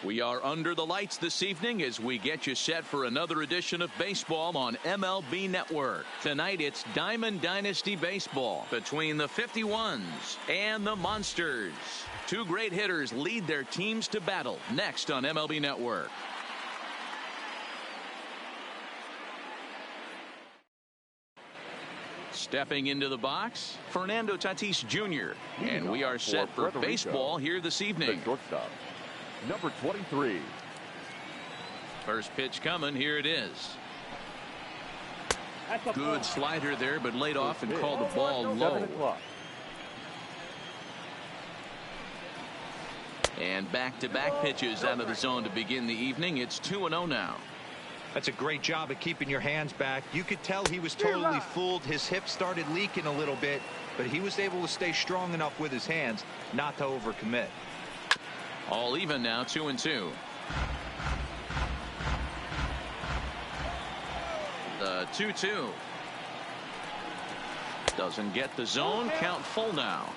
We are under the lights this evening as we get you set for another edition of baseball on MLB Network. Tonight it's Diamond Dynasty Baseball between the 51s and the Monsters. Two great hitters lead their teams to battle next on MLB Network. Stepping into the box, Fernando Tatis Jr. And we are set for baseball here this evening. Shortstop, number 23. First pitch coming. Here it is. Good slider there, but laid off and called the ball low. And back-to-back pitches out of the zone to begin the evening. It's 2-0 now. That's a great job of keeping your hands back. You could tell he was totally fooled. His hip started leaking a little bit, but he was able to stay strong enough with his hands not to overcommit. All even now, 2-2. The 2-2. Doesn't get the zone. Count full now.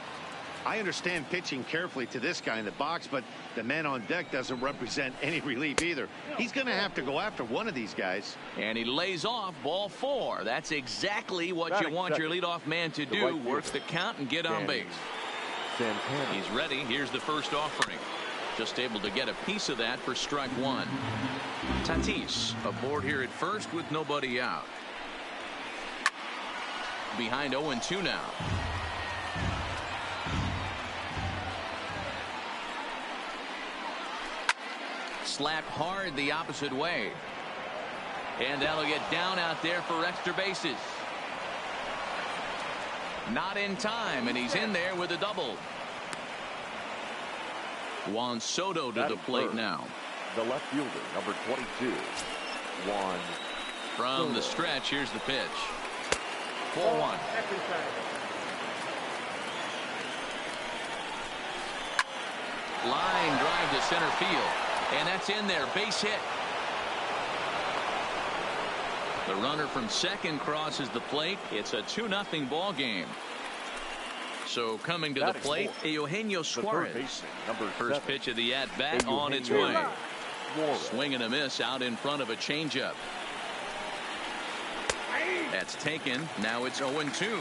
I understand pitching carefully to this guy in the box, but the man on deck doesn't represent any relief either. He's going to have to go after one of these guys. And he lays off ball 4. That's exactly what you want your leadoff man to do. Work the count and get on base. He's ready. Here's the first offering. Just able to get a piece of that for strike one. Tatis aboard here at first with nobody out. Behind 0-2 now. Slapped hard the opposite way. And that'll get down out there for extra bases. Not in time, and he's in there with a double. Juan Soto to the plate now. The left fielder, number 22. Juan from the stretch. Here's the pitch. 4-1. Line drive to center field. And that's in there. Base hit. The runner from second crosses the plate. It's a 2-0 ball game. So coming to the plate, Eugenio Suarez. First pitch of the at-bat on its way. Swing and a miss out in front of a changeup. That's taken. Now it's 0-2.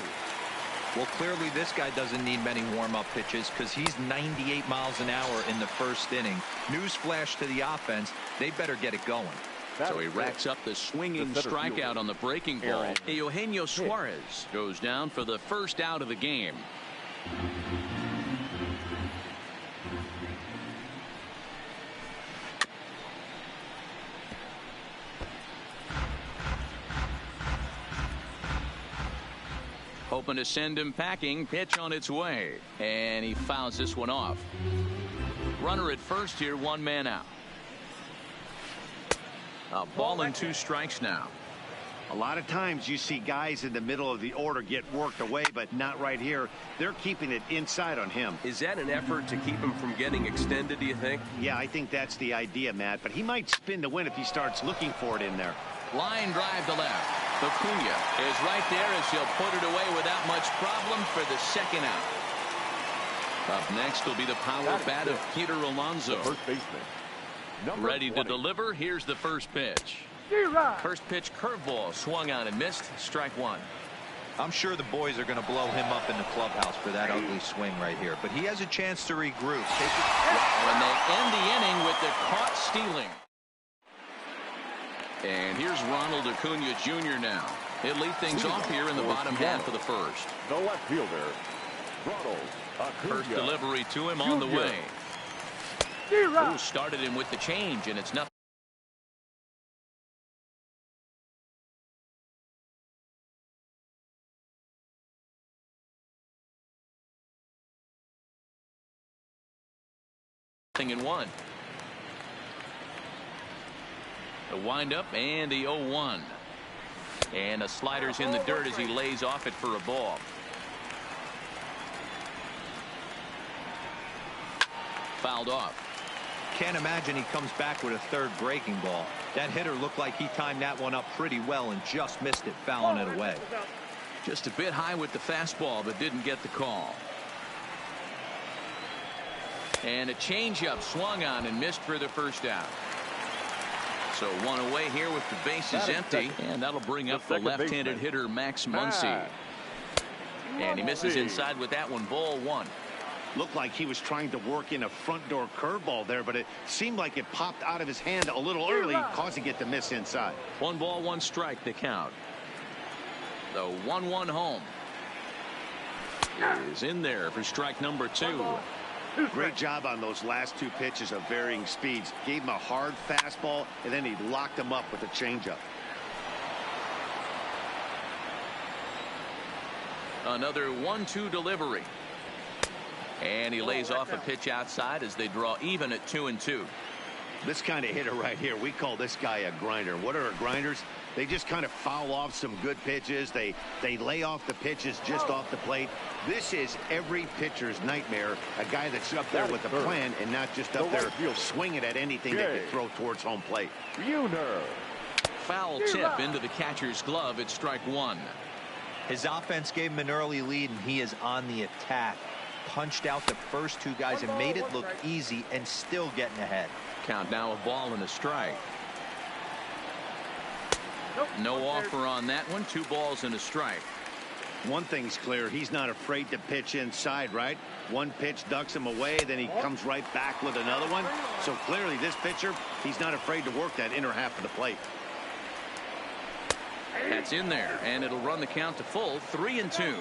Well, clearly this guy doesn't need many warm-up pitches because he's 98 miles an hour in the first inning. Newsflash to the offense, they better get it going. So he racks up the swinging strikeout on the breaking ball. Eugenio Suarez goes down for the first out of the game. Hoping to send him packing. Pitch on its way. And he fouls this one off. Runner at first here, one man out. A ball and 2 strikes now. A lot of times you see guys in the middle of the order get worked away, but not right here. They're keeping it inside on him. Is that an effort to keep him from getting extended, do you think? Yeah, I think that's the idea, Matt. But he might spin to win if he starts looking for it in there. Line drive to left. Acuna is right there as he'll put it away without much problem for the second out. Up next will be the power bat of Peter Alonso. First baseman, ready to deliver. Here's the first pitch. First pitch curveball swung on and missed. Strike one. I'm sure the boys are going to blow him up in the clubhouse for that ugly swing right here, but he has a chance to regroup. When they end the inning with the caught stealing. And here's Ronald Acuna Jr. now. He'll lead things off here in the bottom half of the first. The left fielder, Ronald Acuna. First delivery to him on the way. Who started him with the change, and it's nothing. In one. The windup and the 0-1. And the slider's in the dirt as he lays off it for a ball. Fouled off. Can't imagine he comes back with a third breaking ball. That hitter looked like he timed that one up pretty well and just missed it, fouling it away. Just a bit high with the fastball, but didn't get the call. And a changeup swung on and missed for the first out. So one away here with the bases empty, and that'll bring up the left-handed hitter Max Muncy. And he misses inside with that one. Ball one. Looked like he was trying to work in a front door curveball there, but it seemed like it popped out of his hand a little early, causing it to miss inside. 1 ball, 1 strike, the count. The 1-1 home is in there for strike number 2. Great job on those last 2 pitches of varying speeds. Gave him a hard fastball, and then he locked him up with a changeup. Another 1-2 delivery. And he lays off a pitch outside as they draw even at 2-2. This kind of hitter right here, we call this guy a grinder. What are grinders? They just kind of foul off some good pitches. They lay off the pitches just off the plate. This is every pitcher's nightmare. A guy that's up there with a plan and not just up there swinging at anything they could throw towards home plate. Foul tip into the catcher's glove. It's strike 1. His offense gave him an early lead, and he is on the attack. Punched out the first 2 guys and made it look easy and still getting ahead. Count now, a ball and a strike. No offer on that one. 2 balls and a strike. One thing's clear, he's not afraid to pitch inside, right? One pitch ducks him away, then he comes right back with another one. So clearly this pitcher, he's not afraid to work that inner half of the plate. That's in there, and it'll run the count to full. 3-2.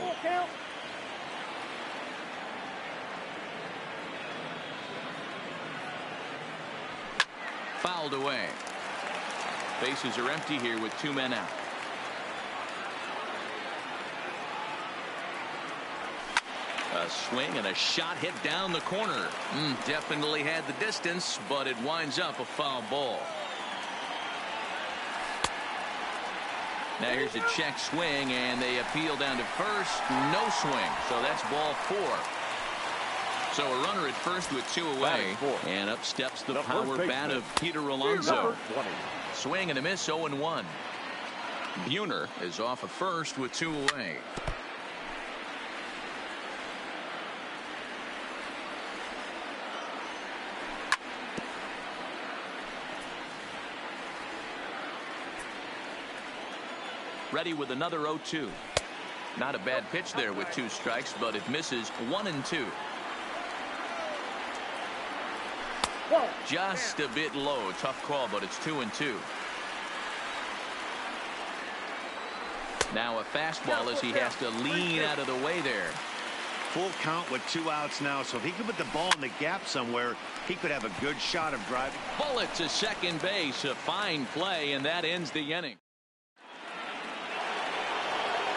Fouled away. Bases are empty here with 2 men out. A swing and a shot hit down the corner. Definitely had the distance, but it winds up a foul ball. Now here's a check swing, and they appeal down to first. No swing, so that's ball 4. So a runner at first with 2 away, and up steps the power bat of Peter Alonso. Swing and a miss, 0-1. Buhner is off at first with 2 away. Ready with another 0-2. Not a bad pitch there with 2 strikes, but it misses. 1-2. Just a bit low. Tough call, but it's 2-2. Now a fastball as he has to lean out of the way there. Full count with 2 outs now, so if he could put the ball in the gap somewhere, he could have a good shot of driving. Bullet to second base. A fine play, and that ends the inning.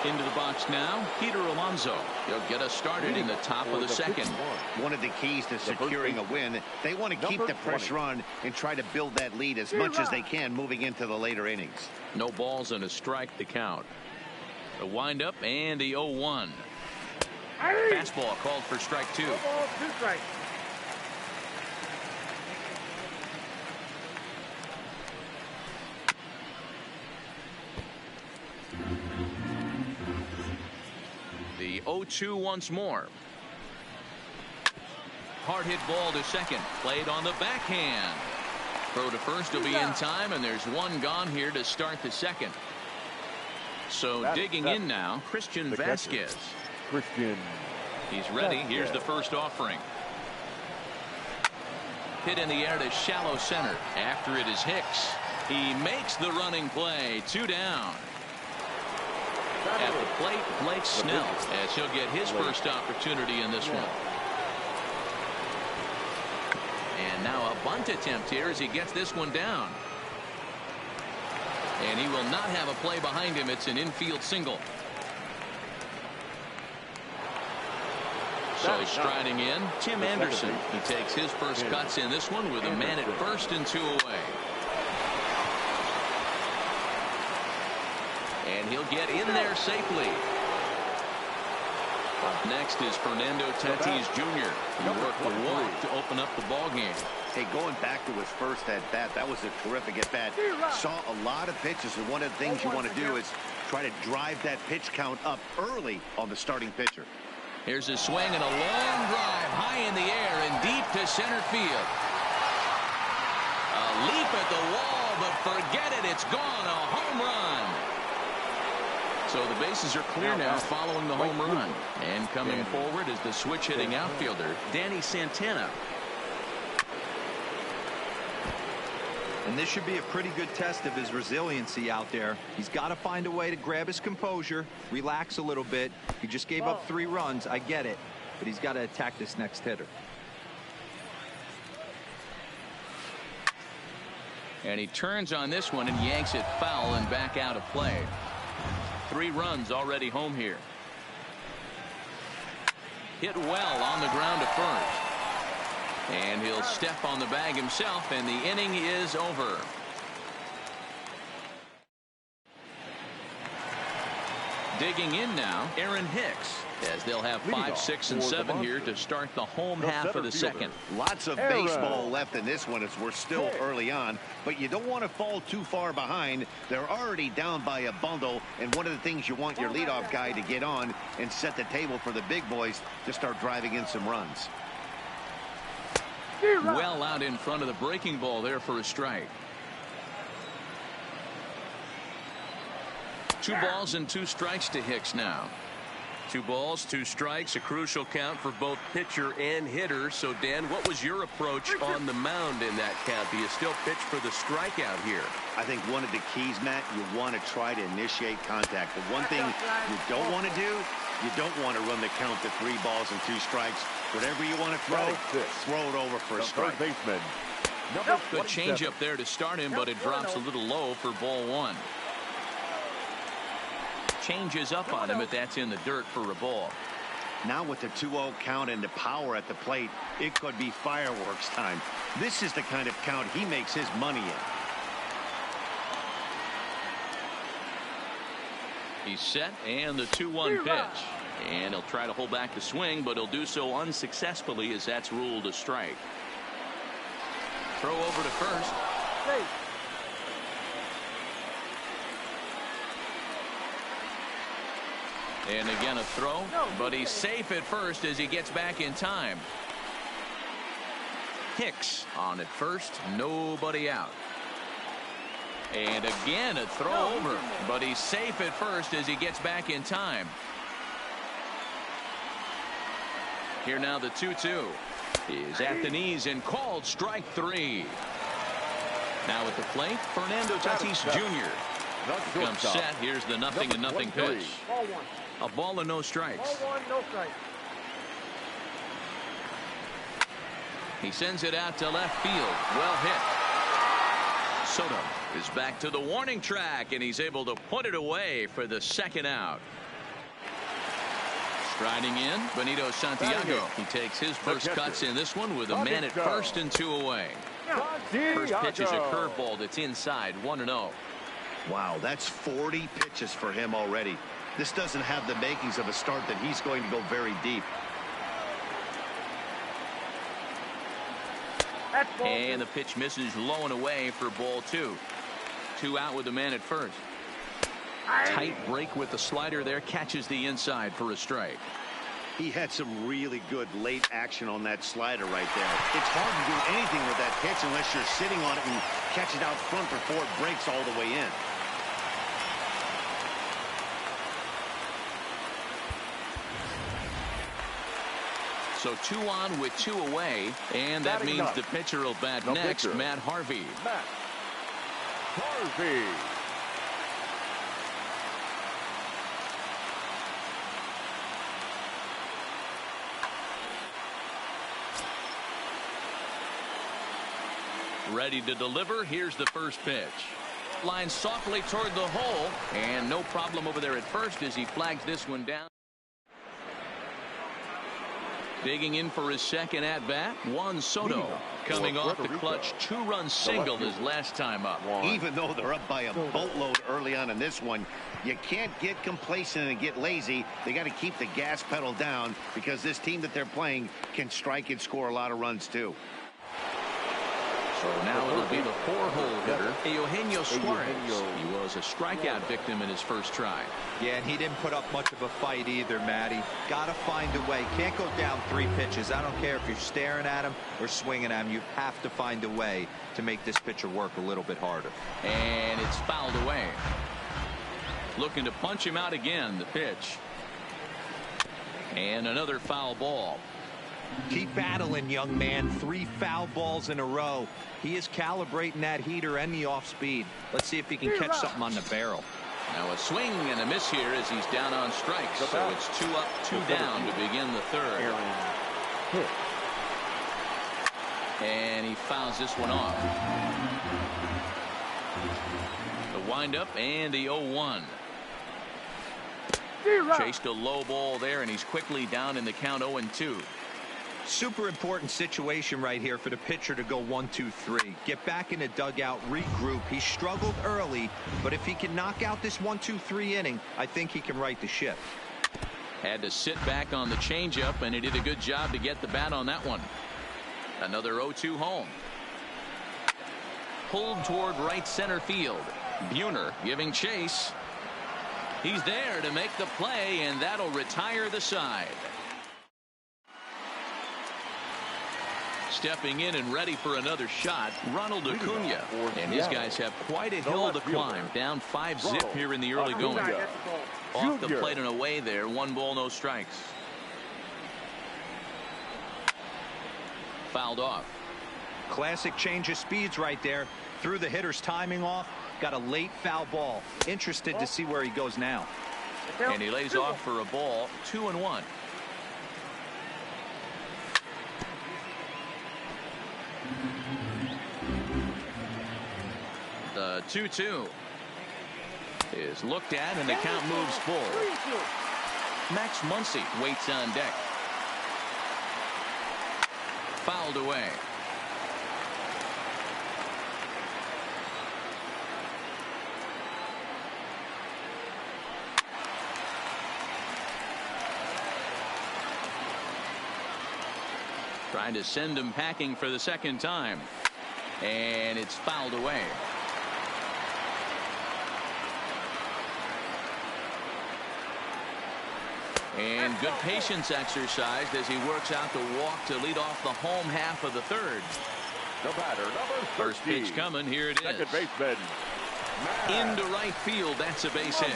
Into the box now, Peter Alonso. He'll get us started in the top of the second. One of the keys to securing a win, they want to keep the pressure on and try to build that lead as much as they can moving into the later innings. No balls and a strike the count. The windup and the 0-1. Fastball called for strike 2. The 0-2 once more. Hard hit ball to second. Played on the backhand. Throw to first will be in time, and there's 1 gone here to start the second. So digging in now, Christian Vasquez. He's ready. Here's the first offering. Hit in the air to shallow center. After it is Hicks. He makes the running play. 2 down. At the plate, Blake Snell, as he'll get his first opportunity in this one. And now a bunt attempt here as he gets this one down. And he will not have a play behind him. It's an infield single. So striding in, Tim Anderson. He takes his first cuts in this one with a man at first and 2 away. And he'll get in there safely. Up next is Fernando Tatis Jr. He worked the walk to open up the ball game. Hey, going back to his first at-bat, that was a terrific at-bat. Saw a lot of pitches, and one of the things you want to do is try to drive that pitch count up early on the starting pitcher. Here's a swing and a long drive high in the air and deep to to center field. A leap at the wall, but forget it. It's gone. A home run. So the bases are clear now following the home run. And coming forward is the switch-hitting outfielder, Danny Santana. And this should be a pretty good test of his resiliency out there. He's got to find a way to grab his composure, relax a little bit. He just gave up 3 runs. I get it. But he's got to attack this next hitter. And he turns on this one and yanks it foul and back out of play. 3 runs already home here. Hit well on the ground to first. And he'll step on the bag himself, and the inning is over. Digging in now, Aaron Hicks, as they'll have 5, 6, and 7 here to start the home half of the second. Lots of baseball left in this one as we're still early on, but you don't want to fall too far behind. They're already down by a bundle, and one of the things you want your leadoff guy to get on and set the table for the big boys to start driving in some runs. Well out in front of the breaking ball there for a strike. 2 balls and 2 strikes to Hicks now. 2 balls, 2 strikes, a crucial count for both pitcher and hitter. So, Dan, what was your approach on the mound in that count? Do you still pitch for the strikeout here? I think one of the keys, Matt, you want to try to initiate contact. The one thing you don't want to do, you don't want to run the count to 3 balls and 2 strikes. Whatever you want to throw it over for a strike. Good change up there to start him, but it drops a little low for ball 1. Changes up on him, but that's in the dirt for a ball. Now with the 2-0 count and the power at the plate, it could be fireworks time. This is the kind of count he makes his money in. He's set, and the 2-1 pitch. And he'll try to hold back the swing, but he'll do so unsuccessfully as that's ruled a strike. Throw over to first. And again a throw, but he's safe at first as he gets back in time. Hicks on at first, nobody out. And again a throw over, but he's safe at first as he gets back in time. Here now the 2-2 is at the knees and called strike 3. Now at the plate, Fernando Tatis Jr. comes set. Here's the 0-0 pitch. A ball and no strikes. He sends it out to left field. Well hit. Soto is back to the warning track, and he's able to put it away for the 2nd out. Striding in, Benito Santiago. He takes his first cuts in this one with a man at first and 2 away. First pitch is a curveball that's inside, 1-0. Wow, that's 40 pitches for him already. This doesn't have the makings of a start that he's going to go very deep. And the pitch misses low and away for ball 2. 2 out with the man at first. Tight break with the slider there, catches the inside for a strike. He had some really good late action on that slider right there. It's hard to do anything with that pitch unless you're sitting on it and catch it out front before it breaks all the way in. So 2 on with 2 away, and that means the pitcher will bat next, Matt Harvey. Ready to deliver. Here's the first pitch. Line softly toward the hole, and no problem over there at first as he flags this one down. Digging in for his 2nd at-bat, Juan Soto, coming off the clutch 2-run single his last time up. Even though they're up by a boatload early on in this one, you can't get complacent and get lazy. They got to keep the gas pedal down because this team that they're playing can strike and score a lot of runs too. So now it'll be the 4-hole hitter, Eugenio Suarez. He was a strikeout victim in his first try. Yeah, and he didn't put up much of a fight either, Matty. Got to find a way. Can't go down 3 pitches. I don't care if you're staring at him or swinging at him. You have to find a way to make this pitcher work a little bit harder. And it's fouled away. Looking to punch him out again, the pitch. And another foul ball. Keep battling, young man. 3 foul balls in a row. He is calibrating that heater and the off speed. Let's see if he can catch something on the barrel. Now a swing and a miss here as he's down on strikes. So it's 2 up, 2 down to begin the third. And he fouls this one off. The windup and the 0-1. Chased a low ball there, and he's quickly down in the count 0-2. Super important situation right here for the pitcher to go 1-2-3. Get back in the dugout, regroup. He struggled early, but if he can knock out this 1-2-3 inning, I think he can right the ship. Had to sit back on the changeup, and he did a good job to get the bat on that one. Another 0-2 home. Pulled toward right center field. Buhner giving chase. He's there to make the play, and that'll retire the side. Stepping in and ready for another shot, Ronald Acuna. And his guys have quite a hill to climb. Down 5-zip here in the early going. Off the plate and away there. 1 ball, no strikes. Fouled off. Classic change of speeds right there. Threw the hitter's timing off. Got a late foul ball. Interested to see where he goes now. And he lays off for a ball. 2-1. The 2-2 is looked at, and the count moves forward. Max Muncy waits on deck. Fouled away. Trying to send him packing for the second time. And it's fouled away. And good patience exercised as he works out the walk to lead off the home half of the third. The batter, number 13. First pitch coming. Here it is. Second baseman. Into right field. That's a base hit.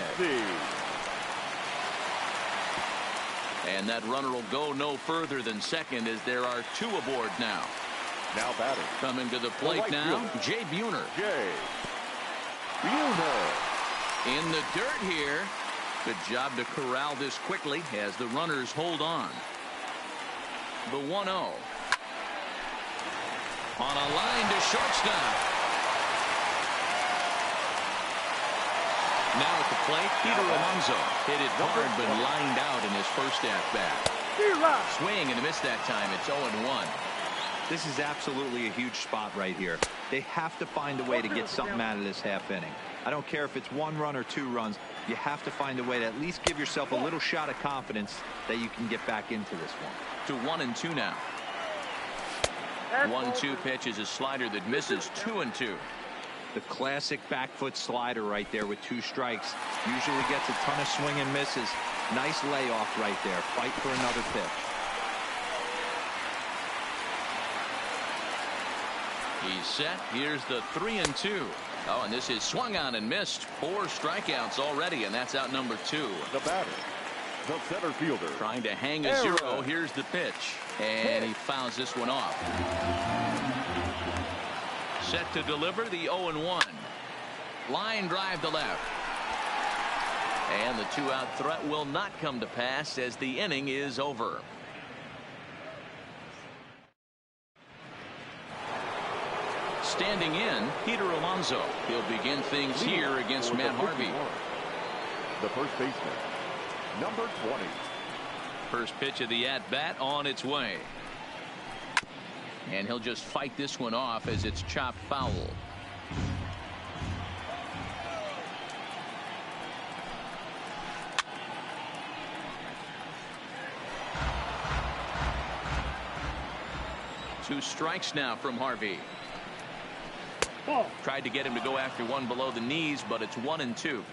And that runner will go no further than second as there are 2 aboard now. Now batter. Coming to the plate right now, fielder. Jay Buhner. Jay Buhner. In the dirt here. Good job to corral this quickly as the runners hold on. The 1-0. On a line to shortstop. Now at the plate, Peter Alonso hit it hard but lined out in his first at-bat. Swing and a miss that time. It's 0-1. This is absolutely a huge spot right here. They have to find a way to get something out of this half inning. I don't care if it's 1 run or 2 runs. You have to find a way to at least give yourself a little shot of confidence that you can get back into this one. To 1-2 now. 1-2 pitch is a slider that misses. 2-2. The classic back foot slider right there with 2 strikes. Usually gets a ton of swing and misses. Nice layoff right there. Fight for another pitch. He's set. Here's the 3-2. Oh, and this is swung on and missed. 4 strikeouts already, and that's out number 2. The batter, the center fielder. Trying to hang a 0. Here's the pitch. And he fouls this one off. Set to deliver the 0-1. Line drive to left. And the 2-out threat will not come to pass as the inning is over. Standing in, Peter Alonso. He'll begin things here against Matt Harvey. The first baseman, number 20. First pitch of the at-bat on its way. And he'll just fight this one off as it's chopped foul. Two strikes now from Harvey. Tried to get him to go after one below the knees, but it's 1-2.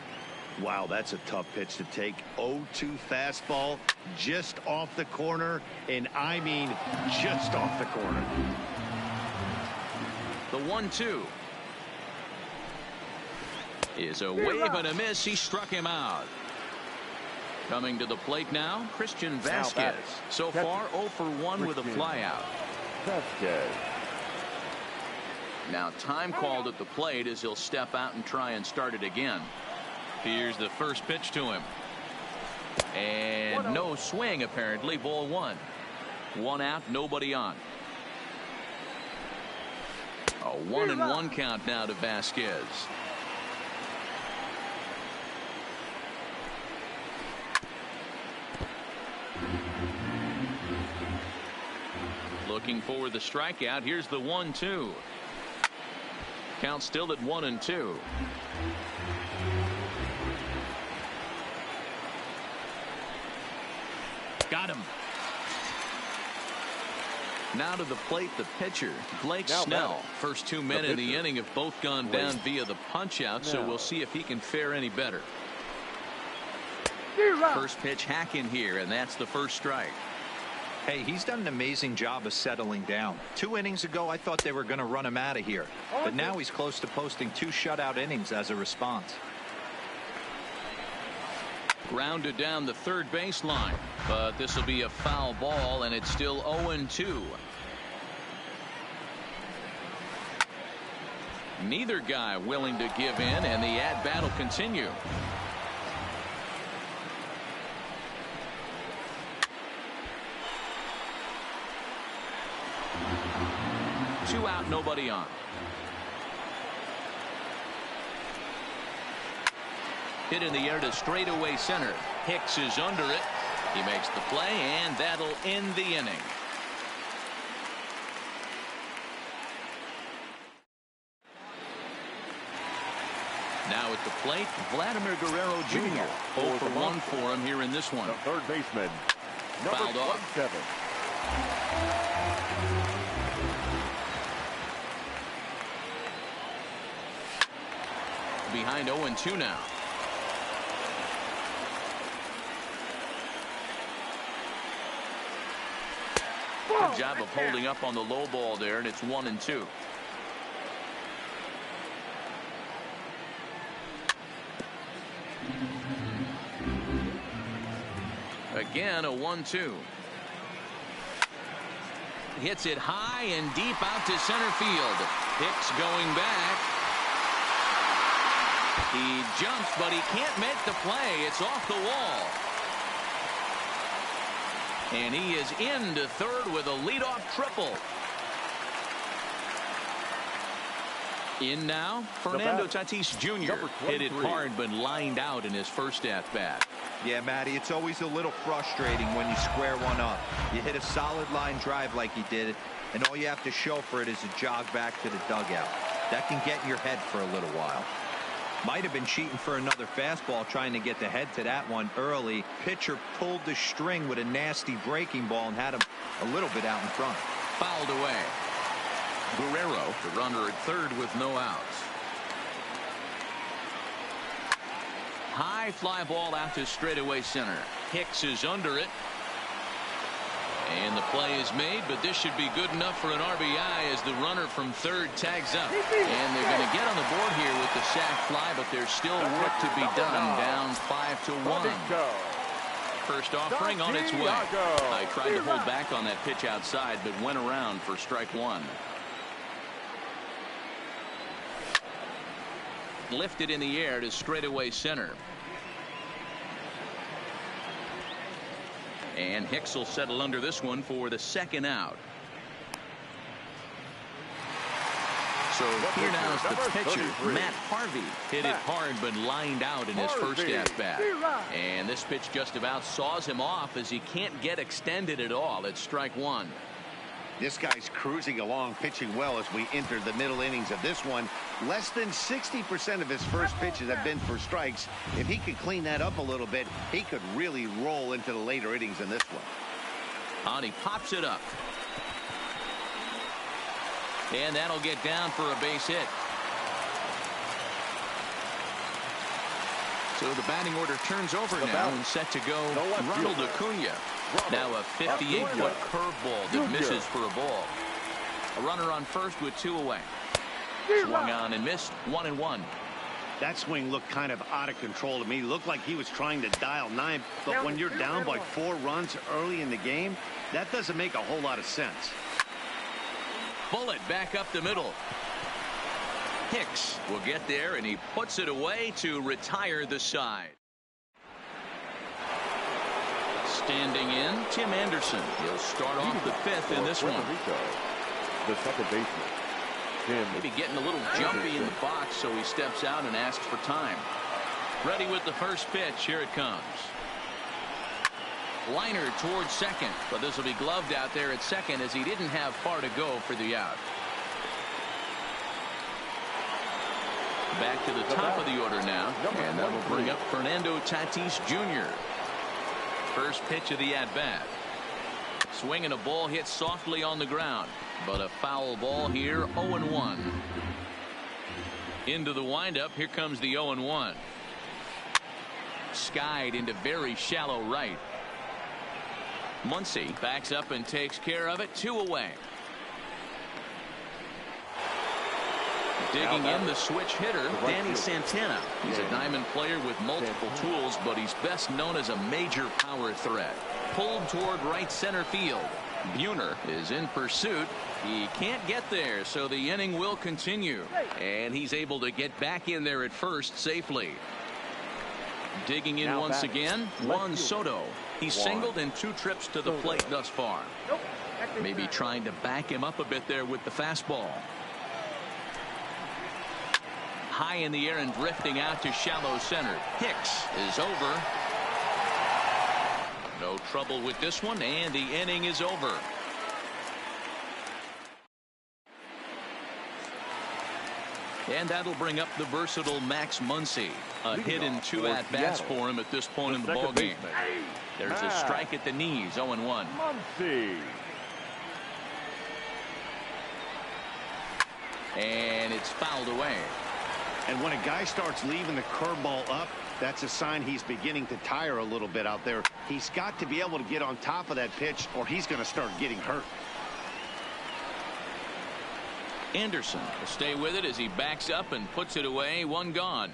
Wow, that's a tough pitch to take. 0-2 fastball just off the corner, and I mean just off the corner. The 1-2 is a wave and a miss. He struck him out. Coming to the plate now, Christian Vasquez. So far 0 for 1 with a flyout. Now time called at the plate as he'll step out and try and start it again. Here's the first pitch to him. And no swing apparently. Ball 1. 1 out, nobody on. A 1-1 count now to Vasquez. Looking for the strikeout. Here's the 1-2. Count still at 1-2. Got him. Now to the plate, the pitcher, Blake Snell. First 2 men in the inning have both gone down via the punch-out, so we'll see if he can fare any better. First pitch hack in here, and that's the first strike. Hey, he's done an amazing job of settling down. 2 innings ago, I thought they were going to run him out of here. But now he's close to posting 2 shutout innings as a response. Grounded down the third baseline, but this will be a foul ball, and it's still 0-2. Neither guy willing to give in, and the at-bat will continue. Two out, nobody on. Hit in the air to straightaway center. Hicks is under it. He makes the play, and that'll end the inning. Now at the plate, Vladimir Guerrero Jr. 0 for 1 for him here in this one. The third baseman, Fouled off. 7. Behind 0-2 now. Good job of holding up on the low ball there, and it's 1-2. Again, a 1-2. Hits it high and deep out to center field. Hicks going back. He jumps, but he can't make the play. It's off the wall. And he is into third with a leadoff triple. In now, Fernando Tatis Jr. hit it hard but lined out in his first at-bat. Yeah, Matty, it's always a little frustrating when you square one up. You hit a solid line drive like he did, and all you have to show for it is a jog back to the dugout. That can get in your head for a little while. Might have been cheating for another fastball, trying to get the head to that one early. Pitcher pulled the string with a nasty breaking ball and had him a little bit out in front. Fouled away. Guerrero, the runner at third with no outs. High fly ball out to straightaway center. Hicks is under it. And the play is made, but this should be good enough for an RBI as the runner from third tags up. And they're going to get on the board here with the sac fly, but there's still work to be done. Down 5-1. First offering on its way. I tried to hold back on that pitch outside, but went around for strike one. Lifted in the air to straightaway center. And Hicks will settle under this one for the second out. So here now is the pitcher, Matt Harvey. Hit it hard but lined out in his first at-bat. And this pitch just about saws him off as he can't get extended at all. It's strike one. This guy's cruising along, pitching well as we enter the middle innings of this one. Less than 60% of his first pitches have been for strikes. If he could clean that up a little bit, he could really roll into the later innings in this one. And he pops it up. And that'll get down for a base hit. So the batting order turns over now and set to go Ronald Acuna. Now a 58-foot curveball that misses for a ball. A runner on first with 2 away. Swung on and missed, 1-1. That swing looked kind of out of control to me. It looked like he was trying to dial 9, but when you're down by 4 runs early in the game, that doesn't make a whole lot of sense. Bullet back up the middle. Hicks will get there, and he puts it away to retire the side. Standing in, Tim Anderson. He'll start off the 5th in this one. The second baseman. Maybe getting a little jumpy in the box, so he steps out and asks for time. Ready with the first pitch. Here it comes. Liner towards second, but this will be gloved out there at second as he didn't have far to go for the out. Back to the top of the order now, and that will bring up Fernando Tatis Jr. First pitch of the at-bat. Swinging a ball hit softly on the ground, but a foul ball here, 0-1. Into the windup, here comes the 0-1. Skied into very shallow right. Muncy backs up and takes care of it, 2 away. Digging in, the switch hitter, Danny Santana. He's a diamond player with multiple tools, but he's best known as a major power threat. Pulled toward right center field. Buhner is in pursuit. He can't get there, so the inning will continue. And he's able to get back in there at first safely. Digging in once again, Juan Soto. He's singled in 2 trips to the plate thus far. Maybe trying to back him up a bit there with the fastball. High in the air and drifting out to shallow center. Hicks is over. No trouble with this one, and the inning is over. And that'll bring up the versatile Max Muncy. A hit in 2 at-bats for him at this point in the ballgame. There's a strike at the knees, 0-1. Muncy. And it's fouled away. And when a guy starts leaving the curveball up, that's a sign he's beginning to tire a little bit out there. He's got to be able to get on top of that pitch, or he's going to start getting hurt. Anderson will stay with it as he backs up and puts it away. 1 gone.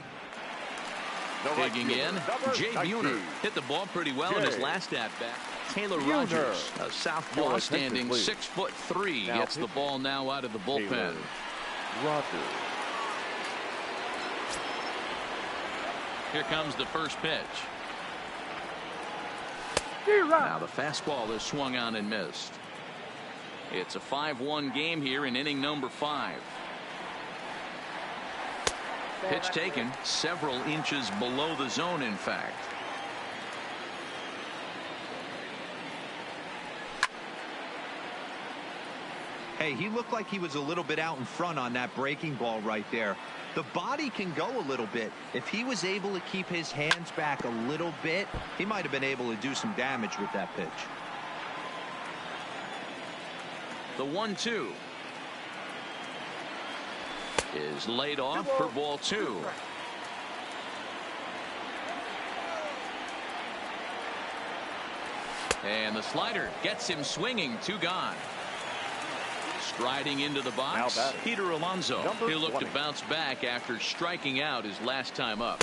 Digging in, Jay Buhner hit the ball pretty well in his last at-bat. Taylor Rogers, a southpaw standing 6'3", gets the ball now out of the bullpen. Rogers. Here comes the first pitch. Now the fastball is swung on and missed. It's a 5-1 game here in inning number 5. Pitch taken several inches below the zone, in fact. Hey, he looked like he was a little bit out in front on that breaking ball right there. The body can go a little bit. If he was able to keep his hands back a little bit, he might have been able to do some damage with that pitch. The 1-2 is laid off for ball 2. And the slider gets him swinging. 2 gone. Striding into the box, Peter Alonso. He'll look to bounce back after striking out his last time up.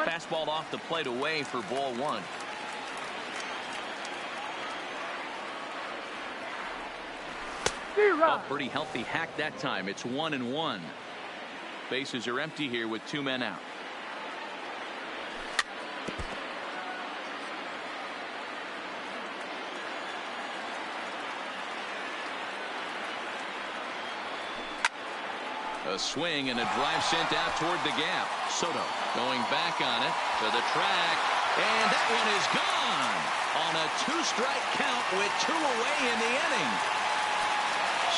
Fastball off the plate away for ball 1. A pretty healthy hack that time. It's 1-1. Bases are empty here with 2 men out. A swing and a drive sent out toward the gap. Soto going back on it to the track, and that one is gone on a 2-strike count with 2 away in the inning.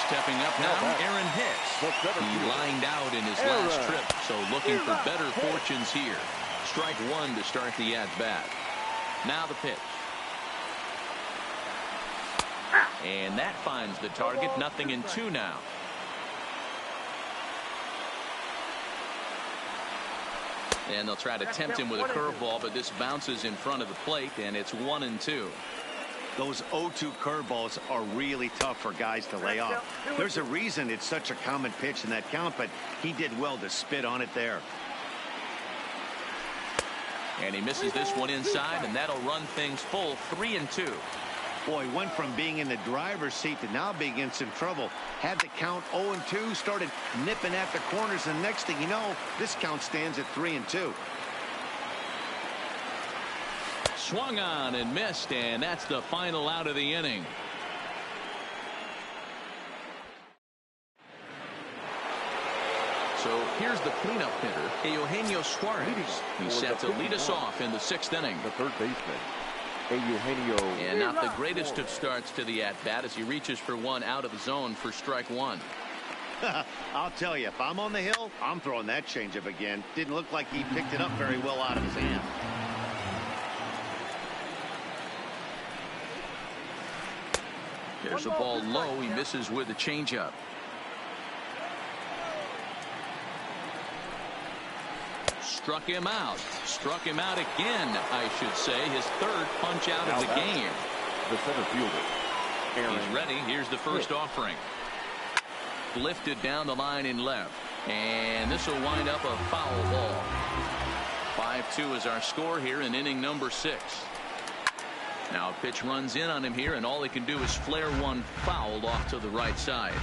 Stepping up now, Aaron Hicks. He lined out in his last trip, so looking for better fortunes here. Strike 1 to start the at-bat. Now the pitch. And that finds the target. 0-2 now. And they'll try to tempt him with a curveball, but this bounces in front of the plate, and it's 1-2. Those 0-2 curveballs are really tough for guys to lay off. There's a reason it's such a common pitch in that count, but he did well to spit on it there. And he misses this one inside, and that'll run things full 3-2. Boy, went from being in the driver's seat to now being in some trouble. Had the count 0-2, started nipping at the corners, and next thing you know, this count stands at 3-2. Swung on and missed, and that's the final out of the inning. So here's the cleanup hitter, Eugenio Suarez. He's set to lead us off in the 6th inning. The third baseman, Eugenio. And not the greatest of starts to the at-bat as he reaches for one out of the zone for strike one. I'll tell you, if I'm on the hill, I'm throwing that changeup again. Didn't look like he picked it up very well out of his hand. There's a ball low. He misses with a changeup. Struck him out. Struck him out again, I should say. His third punch out of the game. The center fielder. He's ready. Here's the first offering. Lifted down the line in left. And this will wind up a foul ball. 5-2 is our score here in inning number 6. Now a pitch runs in on him here, and all he can do is flare one foul off to the right side.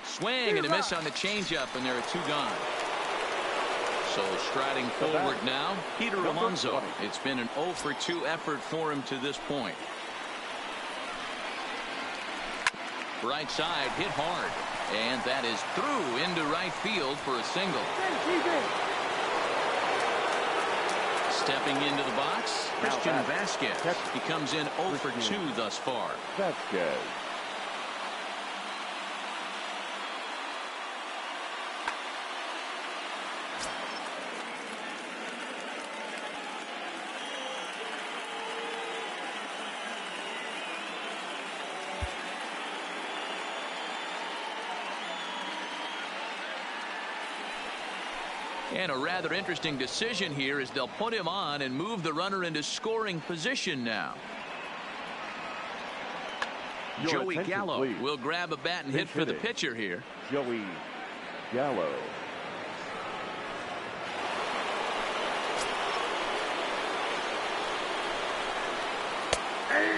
Swing and a miss on the changeup, and there are 2 gone. So striding forward now, Peter Alonso. It's been an 0-for-2 effort for him to this point. Right side hit hard, and that is through into right field for a single. Stepping into the box, Christian Vasquez. He comes in 0-for-2 thus far. Vasquez. And a rather interesting decision here is they'll put him on and move the runner into scoring position now. Joey Gallo will grab a bat and hit for the pitcher here. Joey Gallo.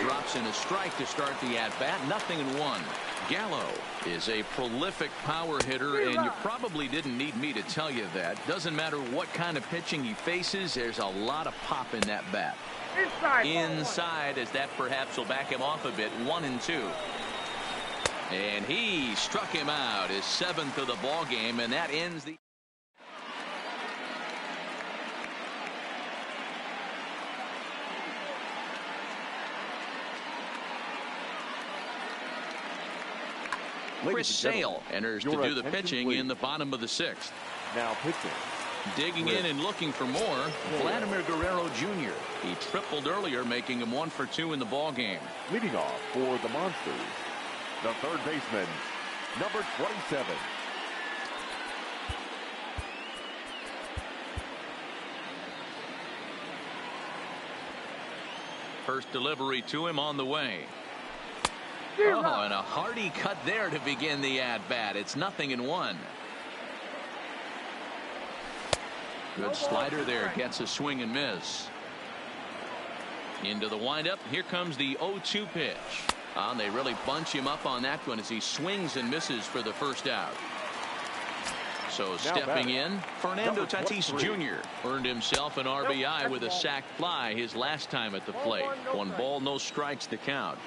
Drops in a strike to start the at-bat. 0-1. Gallo is a prolific power hitter, and you probably didn't need me to tell you that. Doesn't matter what kind of pitching he faces, there's a lot of pop in that bat. Inside, as that perhaps will back him off a bit. 1-2. And he struck him out, his 7th of the ball game, and that ends the... Chris Sale enters to do the pitching in the bottom of the 6th. Now pitching. Digging in and looking for more, Vladimir Guerrero Jr. He tripled earlier, making him 1-for-2 in the ball game. Leading off for the Monsters, the third baseman, number 27. First delivery to him on the way. Oh, and a hearty cut there to begin the at-bat. It's 0-1. Good slider there. Gets a swing and miss. Into the windup. Here comes the 0-2 pitch. They really bunch him up on that one as he swings and misses for the first out. So stepping in, Fernando Tatis Jr. earned himself an RBI with a sac fly his last time at the plate. 1 ball, no strikes to count.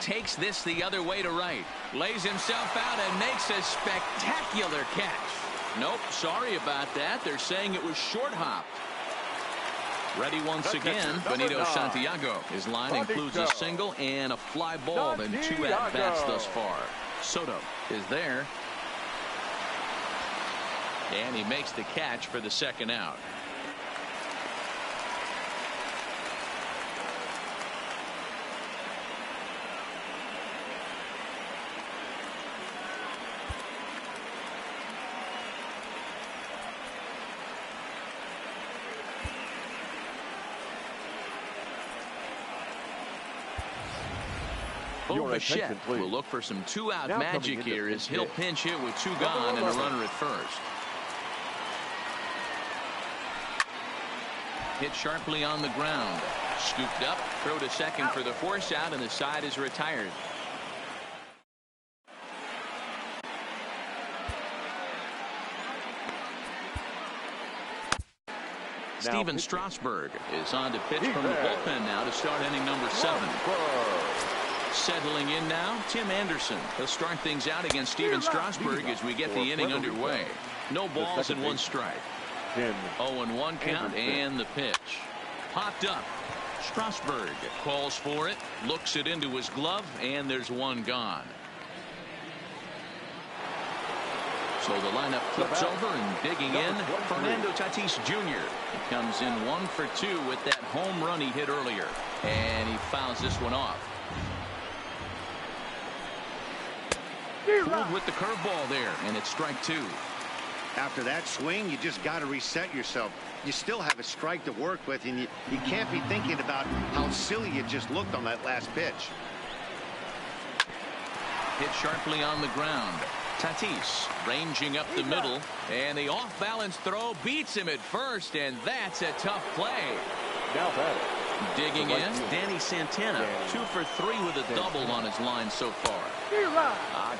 Takes this the other way to right. Lays himself out and makes a spectacular catch. Nope, sorry about that. They're saying it was short hopped. Ready once again, Benito Santiago. His line includes a single and a fly ball in 2 at-bats thus far. Soto is there. And he makes the catch for the 2nd out. Bichette will look for some two-out magic here as he'll pinch hit with two gone and a runner at first. Hit sharply on the ground. Scooped up, throw to second for the force out, and the side is retired. Steven Strasburg is on to pitch from the bullpen now to start inning number 7. Settling in now, Tim Anderson. He'll start things out against Steven Strasburg as we get the inning underway. No balls and 1 strike. 0-1 count and the pitch. Popped up. Strasburg calls for it, looks it into his glove, and there's 1 gone. So the lineup flips over and digging in. Fernando Tatis Jr. He comes in 1 for 2 with that home run he hit earlier. And he fouls this one off. Pulled with the curveball there, and it's strike 2. After that swing, you just got to reset yourself. You still have a strike to work with, and you can't be thinking about how silly you just looked on that last pitch. Hit sharply on the ground. Tatis ranging up the middle, and the off-balance throw beats him at first, and that's a tough play. Now that digging in, Danny Santana, 2 for 3 with a double on his line so far.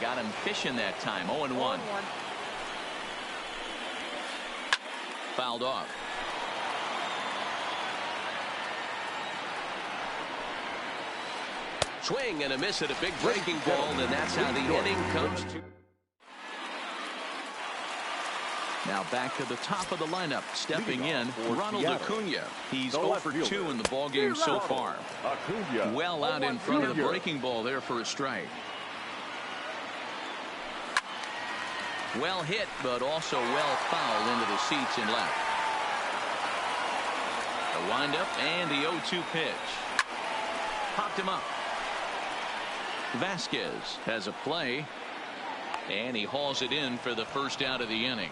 Got him fishing that time. 0-1. Fouled off. Swing and a miss at a big breaking ball, and that's how the inning comes to. Now back to the top of the lineup, stepping in, Ronald Acuna. He's 0 for 2 in the ballgame so far. Well out in front of the breaking ball there for a strike. Well hit, but also well fouled into the seats and left. The windup and the 0-2 pitch. Popped him up. Vasquez has a play, and he hauls it in for the first out of the inning.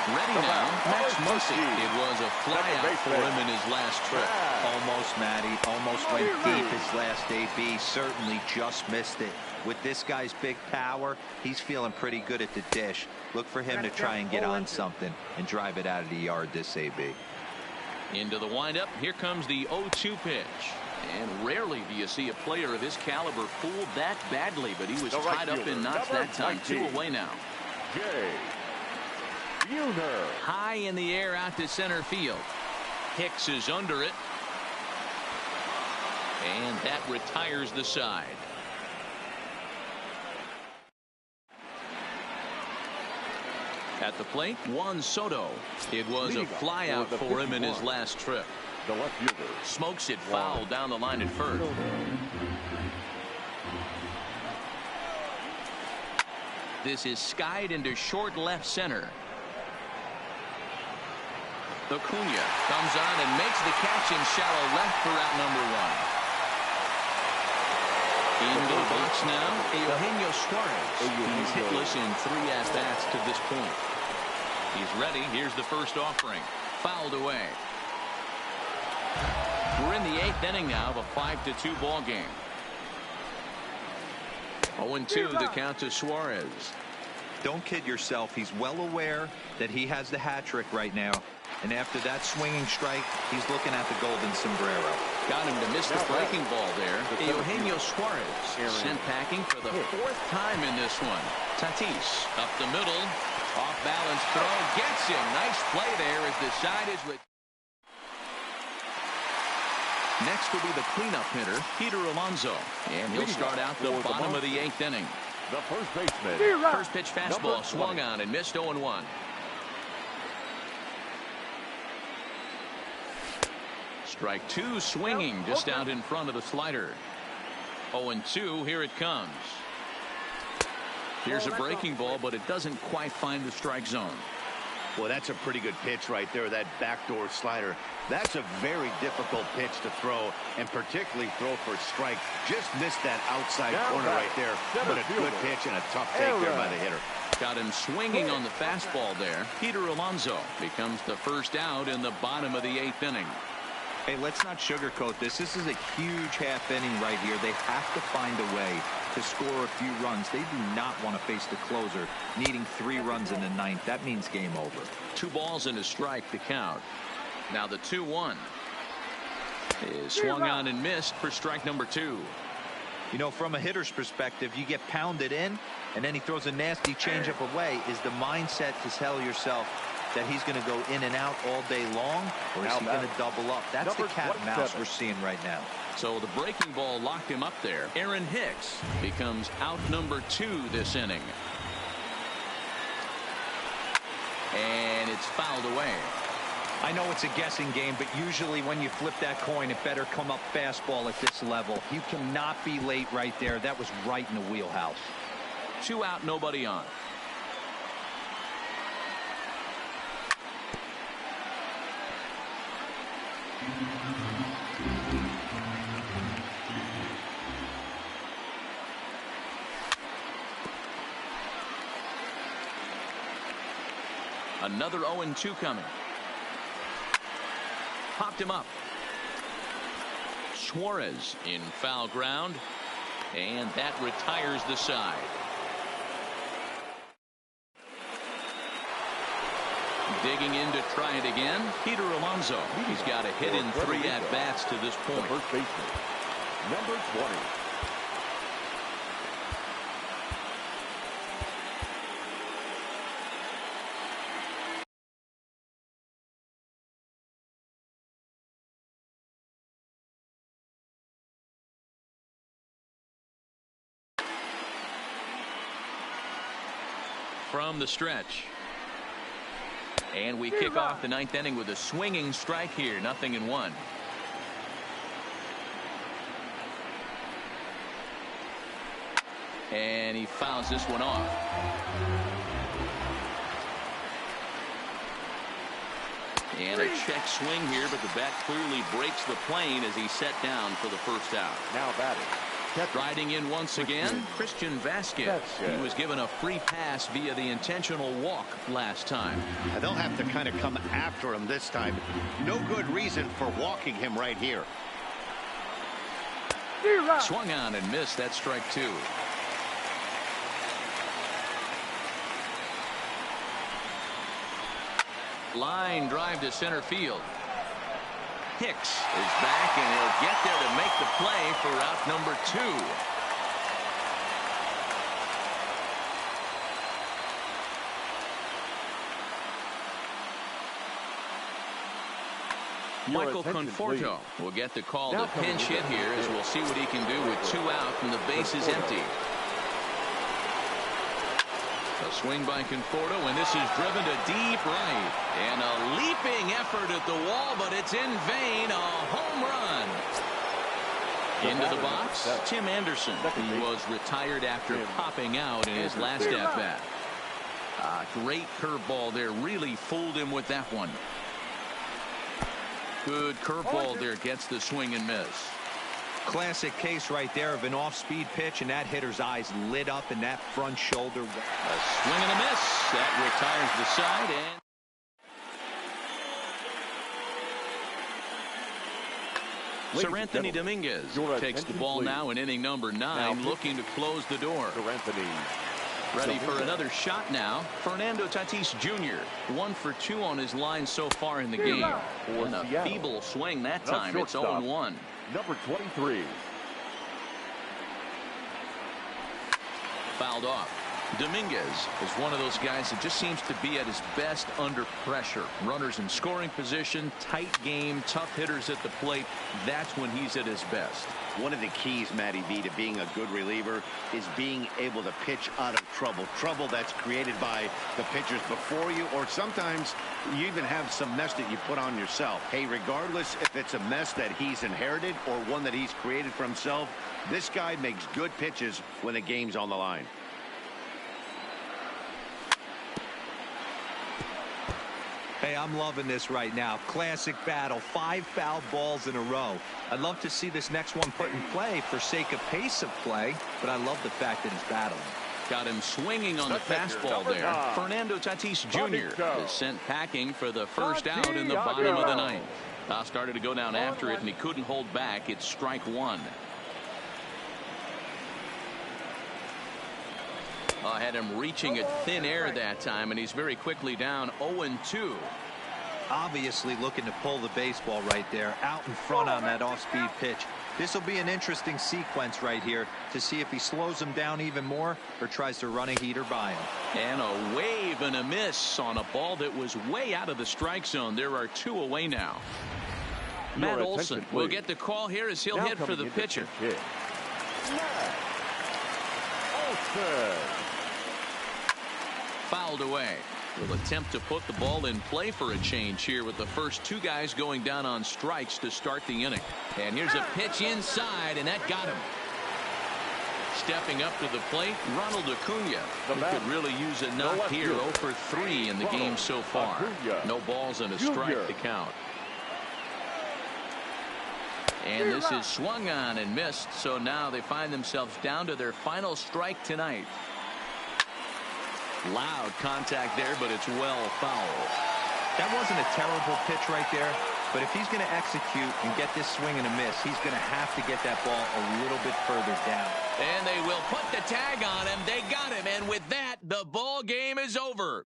Ready now, Max Muncy. It was a flyout for him in his last trip. Almost, Matty. Almost went deep his last AB. Certainly just missed it. With this guy's big power, he's feeling pretty good at the dish. Look for him to try and get on something and drive it out of the yard this AB. Into the windup. Here comes the 0-2 pitch. And rarely do you see a player of his caliber fooled that badly, but he was tied up in knots that time. 2 away now. High in the air out to center field. Hicks is under it. And that retires the side. At the plate, Juan Soto. It was a flyout for him in his last trip. The left fielder smokes it foul down the line at first. This is skied into short left center. Acuna comes on and makes the catch in shallow left for out number 1. Into the box now, Eugenio Suarez. He's hitless in 3 at-bats to this point. He's ready. Here's the first offering. Fouled away. We're in the 8th inning now of a 5-2 ball game. 0-2 the count to Suarez. Don't kid yourself. He's well aware that he has the hat trick right now. And after that swinging strike, he's looking at the golden sombrero. Got him to miss the breaking ball there. Eugenio Suarez sent packing for the 4th time in this one. Tatis up the middle. Off balance throw. Gets him. Nice play there as the side is with. Next will be the cleanup hitter, Peter Alonso. And he'll start out the bottom of the 8th inning. The first baseman. First pitch fastball swung on and missed. 0-1. Strike 2 swinging just out in front of the slider. 0-2. Here it comes. Here's a breaking ball, but it doesn't quite find the strike zone. Well, that's a pretty good pitch right there, that backdoor slider. That's a very difficult pitch to throw, and particularly throw for a strike. Just missed that outside corner right there, but a good pitch and a tough take there by the hitter. Got him swinging on the fastball there. Peter Alonso becomes the first out in the bottom of the 8th inning. Hey, let's not sugarcoat this. This is a huge half inning right here. They have to find a way to score a few runs. They do not want to face the closer needing 3 runs in the 9th. That means game over. 2 balls and a strike to count. Now the 2-1 is swung on and missed for strike number 2. You know, from a hitter's perspective, you get pounded in and then he throws a nasty changeup away. Is the mindset to tell yourself that he's going to go in and out all day long, or is he going to double up? That's the cat and mouse we're seeing right now. So the breaking ball locked him up there. Aaron Hicks becomes out number 2 this inning. And it's fouled away. I know it's a guessing game, but usually when you flip that coin, it better come up fastball at this level. You cannot be late right there. That was right in the wheelhouse. 2 out, nobody on. Another 0-2 coming. Popped him up. Suarez in foul ground, and that retires the side. Digging in to try it again, Peter Alonso. He's got a hit in 3 at-bats to this point. First baseman, number 20. From the stretch. And we kick off the 9th inning with a swinging strike here. 0-1. And he fouls this one off. And a check swing here, but the bat clearly breaks the plane as he's set down for the first out. Now batting. Riding in once again, Christian Vasquez. He was given a free pass via the intentional walk last time. They'll have to kind of come after him this time. No good reason for walking him right here. Swung on and missed. That strike 2. Line drive to center field. Hicks is back, and he'll get there to make the play for out number 2. Michael Conforto will get the call to pinch hit here, as we'll see what he can do with 2 out and the bases empty. A swing by Conforto, and this is driven to deep right. And a leaping effort at the wall, but it's in vain. A home run. Into the box, Tim Anderson. He was retired after popping out in his last at-bat. Great curveball there. Really fooled him with that one. Good curveball there. Gets the swing and miss. Classic case right there of an off-speed pitch, and that hitter's eyes lit up in that front shoulder. A swing and a miss. That retires the side. And Sir Anthony Dominguez takes the ball now in inning number 9, looking to close the door. Ready for another shot now. Fernando Tatis Jr. 1 for 2 on his line so far in the game. And a feeble swing that time. It's 0-1. Number 23. Fouled off. Dominguez is one of those guys that just seems to be at his best under pressure. Runners in scoring position, tight game, tough hitters at the plate. That's when he's at his best. One of the keys, Matty V, to being a good reliever is being able to pitch out of trouble. Trouble that's created by the pitchers before you, or sometimes you even have some mess that you put on yourself. Hey, regardless if it's a mess that he's inherited or one that he's created for himself, this guy makes good pitches when the game's on the line. Hey, I'm loving this right now. Classic battle. 5 foul balls in a row. I'd love to see this next one put in play for sake of pace of play, but I love the fact that he's battling. Got him swinging on the fastball there. Fernando Tatis Jr. is sent packing for the first out in the bottom of the 9th. Started to go down after it, and he couldn't hold back. It's strike one. Had him reaching at thin air that time, and he's very quickly down 0-2. Obviously looking to pull the baseball right there, out in front on that off-speed pitch. This will be an interesting sequence right here to see if he slows him down even more or tries to run a heater by him. And a wave and a miss on a ball that was way out of the strike zone. There are two away now. Matt Olson will get the call here as he'll hit for the pitcher. Fouled away. Will attempt to put the ball in play for a change here with the first two guys going down on strikes to start the inning. And here's a pitch inside, and that got him. Stepping up to the plate, Ronald Acuna, who could really use a knock here. 0 for 3 in the game so far. No balls and a strike to count. And this is swung on and missed, so now they find themselves down to their final strike tonight. Loud contact there, but it's well fouled. That wasn't a terrible pitch right there, but if he's going to execute and get this swing and a miss, he's going to have to get that ball a little bit further down. And they will put the tag on him. They got him, and with that, the ball game is over.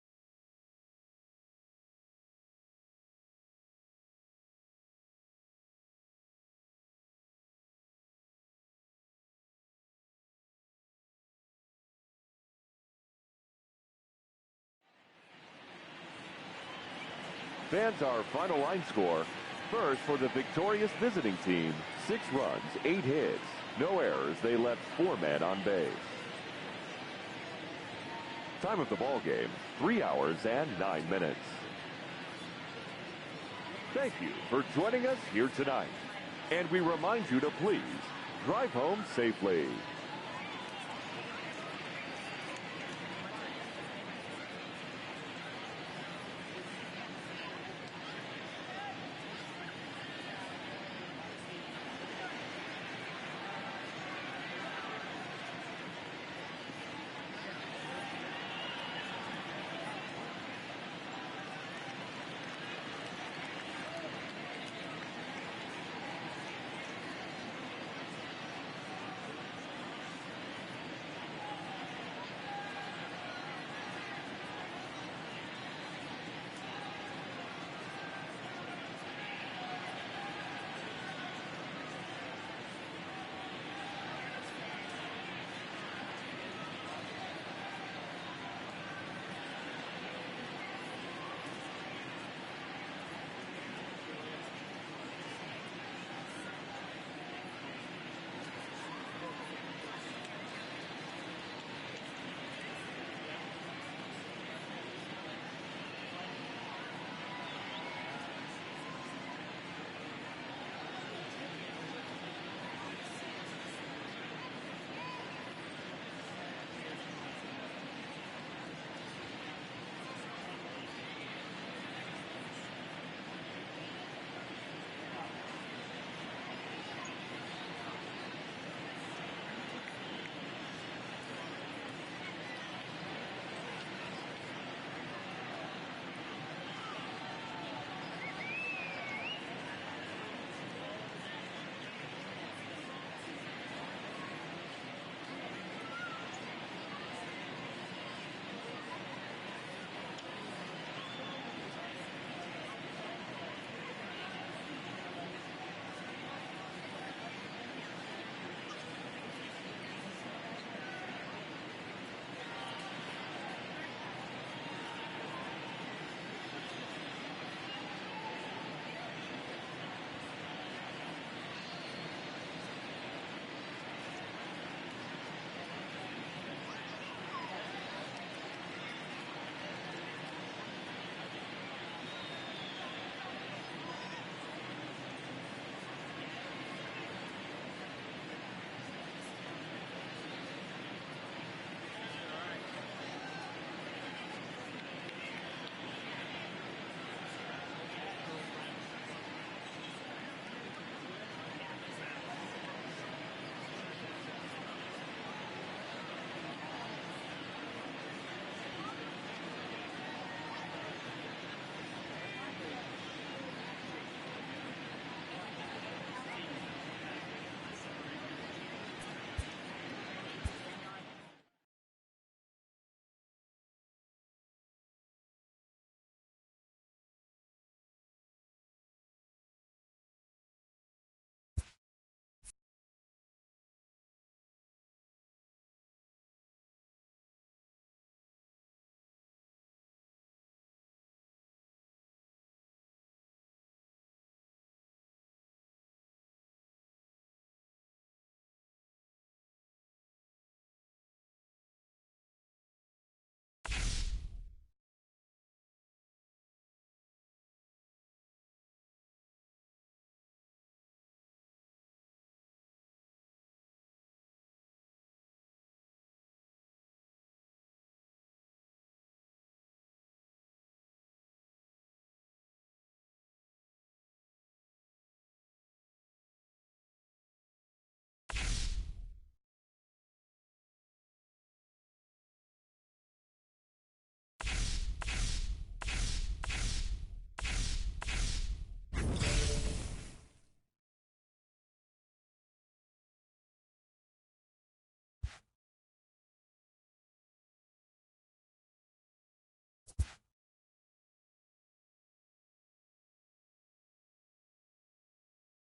Fans, our final line score. First, for the victorious visiting team, 6 runs, 8 hits, no errors. They left 4 men on base. Time of the ball game, 3 hours and 9 minutes. Thank you for joining us here tonight. And we remind you to please drive home safely.